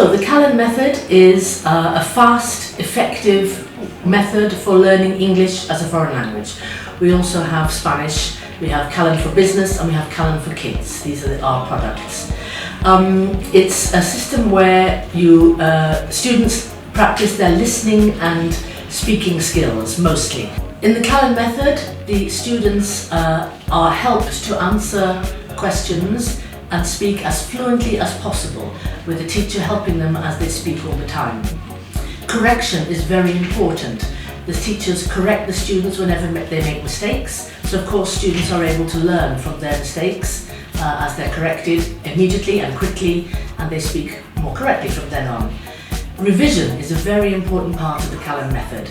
So the Callan method is a fast, effective method for learning English as a foreign language. We also have Spanish, we have Callan for business, and we have Callan for kids. These are our products. It's a system where students practice their listening and speaking skills mostly. In the Callan method, the students are helped to answer questions and speak as fluently as possible, with the teacher helping them as they speak all the time. Correction is very important. The teachers correct the students whenever they make mistakes, so of course students are able to learn from their mistakes as they're corrected immediately and quickly, and they speak more correctly from then on. Revision is a very important part of the Callan method.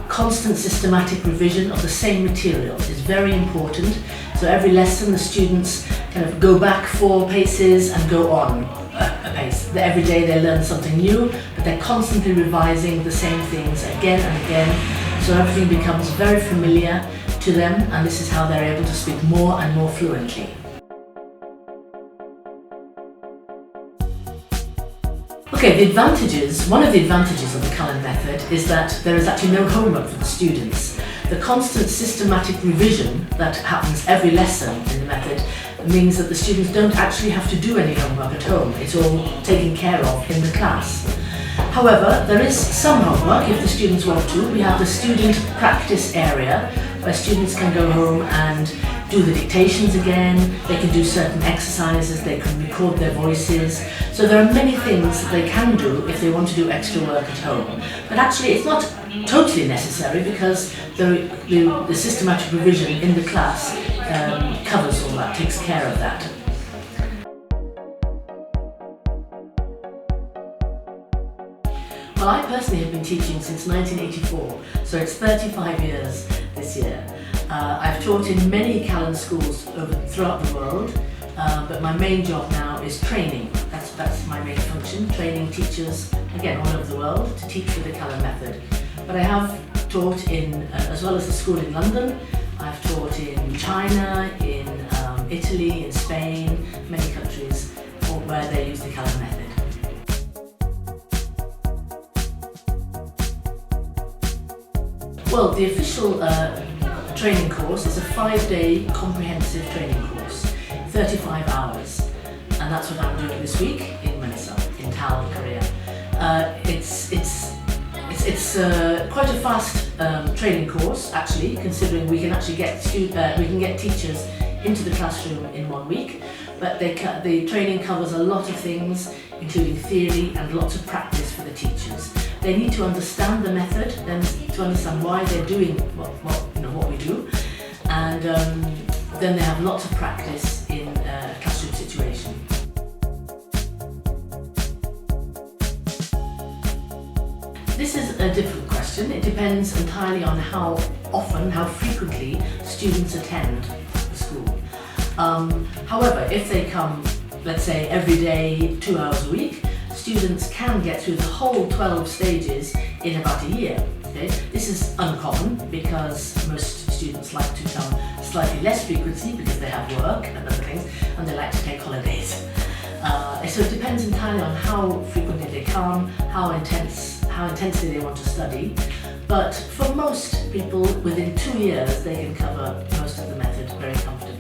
Constant systematic revision of the same material is very important. So every lesson the students kind of go back 4 paces and go on a pace. Every day they learn something new, but they're constantly revising the same things again and again. So everything becomes very familiar to them, and this is how they're able to speak more and more fluently. Okay, one of the advantages of the Callan method is that there is actually no homework for the students. The constant systematic revision that happens every lesson in the method means that the students don't actually have to do any homework at home. It's all taken care of in the class. However, there is some homework if the students want to. We have the student practice area where students can go home and do the dictations again, they can do certain exercises, they can record their voices. So there are many things that they can do if they want to do extra work at home. But actually it's not totally necessary because the systematic revision in the class covers all that, takes care of that. Well, I personally have been teaching since 1984, so it's 35 years this year. I've taught in many Callan schools throughout the world, but my main job now is training. That's my main function, training teachers, again, all over the world to teach with the Callan method. But I have taught as well as the school in London, I've taught in China, in Italy, in Spain, many countries where they use the Callan method. Well, the official training course is a 5-day comprehensive training course, 35 hours, and that's what I'm doing this week in Manisa, in TAL KARİYER. It's quite a fast training course, actually, considering we can actually get teachers into the classroom in 1 week, but the training covers a lot of things, including theory and lots of practice for the teachers. They need to understand the method, then to understand why they're doing what we do, and then they have lots of practice in a classroom situation. This is a difficult question. It depends entirely on how often, how frequently students attend the school. However, if they come, let's say, every day, 2 hours a week, students can get through the whole 12 stages in about a year. Okay? This is uncommon because most students like to come slightly less frequency because they have work and other things, and they like to take holidays. So it depends entirely on how frequently they come, how intensely they want to study. But for most people, within 2 years, they can cover most of the method very comfortably.